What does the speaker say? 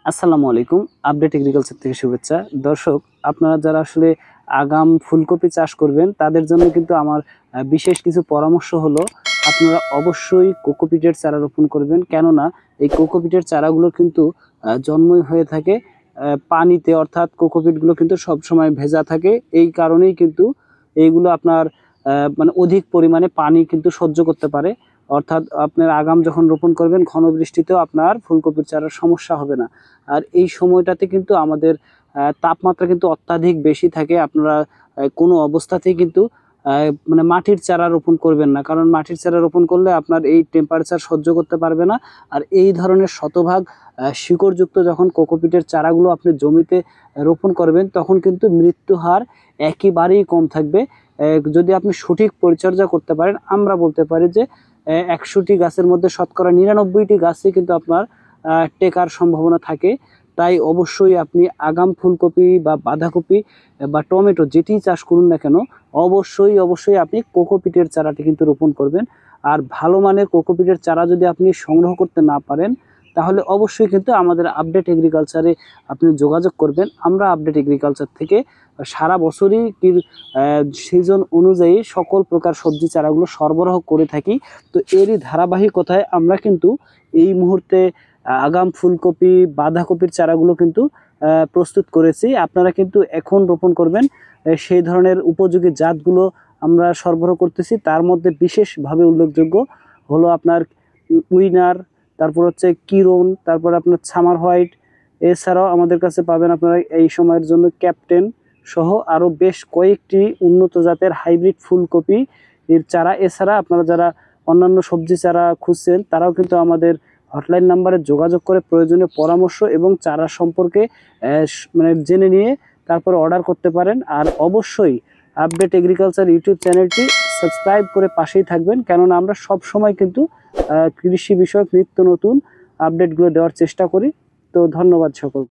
আসসালামু আলাইকুম। Update agriculture থেকে শুভেচ্ছা। দর্শক, আপনারা যারা আসলে আগাম ফুলকপি চাষ করবেন তাদের জন্য কিন্তু আমার বিশেষ কিছু পরামর্শ হলো, আপনারা অবশ্যই কোকোপিটের চারা রোপণ করবেন। কেননা এই কোকোপিটের চারাগুলো কিন্তু জন্মই হয়ে থাকে পানিতে, অর্থাৎ কোকোপিটগুলো কিন্তু সবসময় ভেজা থাকে। এই কারণেই কিন্তু এইগুলো আপনার মানে অধিক পরিমাণে পানি কিন্তু সহ্য করতে পারে। অর্থাৎ আপনার আগাম যখন রোপণ করবেন ঘন বৃষ্টিতেও আপনার ফুলকপির চারার সমস্যা হবে না। আর এই সময়টাতে কিন্তু আমাদের তাপমাত্রা কিন্তু অত্যাধিক বেশি থাকে। আপনারা কোনো অবস্থাতেই কিন্তু মানে মাটির চারা রোপণ করবেন না, কারণ মাটির চারা রোপণ করলে আপনার এই টেম্পারেচার সহ্য করতে পারবে না। আর এই ধরনের শতভাগ শিকড়যুক্ত যখন কোকোপিটের চারাগুলো আপনি জমিতে রোপণ করবেন তখন কিন্তু মৃত্যু হার একেবারেই কম থাকবে। যদি আপনি সঠিক পরিচর্যা করতে পারেন, আমরা বলতে পারি যে 100টি গাছের মধ্যে শতকরা 99টি গাছই কিন্তু আপনার টেকার সম্ভাবনা থাকে। তাই অবশ্যই আপনি আগাম ফুলকপি বা বাঁধাকপি বা টমেটো যেটিই চাষ করুন না কেন, অবশ্যই আপনি কোকোপিটের চারাটি কিন্তু রোপণ করবেন। আর ভালো মানের কোকোপিটের চারা যদি আপনি সংগ্রহ করতে না পারেন, তাহলে অবশ্যই কিন্তু আমাদের আপডেট এগ্রিকালচারে আপনি যোগাযোগ করবেন। আমরা আপডেট এগ্রিকালচার থেকে সারা বছরই সিজন অনুযায়ী সকল প্রকার সবজি চারাগুলো সরবরাহ করে থাকি। তো এরই ধারাবাহিকতায় আমরা কিন্তু এই মুহূর্তে আগাম ফুলকপি বাঁধাকপির চারাগুলো কিন্তু প্রস্তুত করেছি। আপনারা কিন্তু এখন রোপণ করবেন সেই ধরনের উপযোগী জাতগুলো আমরা সরবরাহ করতেছি। তার মধ্যে বিশেষভাবে উল্লেখযোগ্য হলো আপনার উইনার, তারপর হচ্ছে কিরণ, তারপর আপনার সামার হোয়াইট। এছাড়াও আমাদের কাছে পাবেন আপনারা এই সময়ের জন্য ক্যাপ্টেন সহ আরও বেশ কয়েকটি উন্নত জাতের হাইব্রিড ফুলকপি এর চারা। এছাড়া আপনারা যারা অন্যান্য সবজি চারা খুঁজছেন তারাও কিন্তু আমাদের হটলাইন নাম্বারে যোগাযোগ করে প্রয়োজনীয় পরামর্শ এবং চারা সম্পর্কে মানে জেনে নিয়ে তারপর অর্ডার করতে পারেন। আর অবশ্যই আপডেট এগ্রিকালচার ইউটিউব চ্যানেলটি সাবস্ক্রাইব করে পাশেই থাকবেন, কেননা আমরা সব সময় কিন্তু কৃষি বিষয়ক নিত্য নতুন আপডেটগুলো দেওয়ার চেষ্টা করি। তো ধন্যবাদ সকল।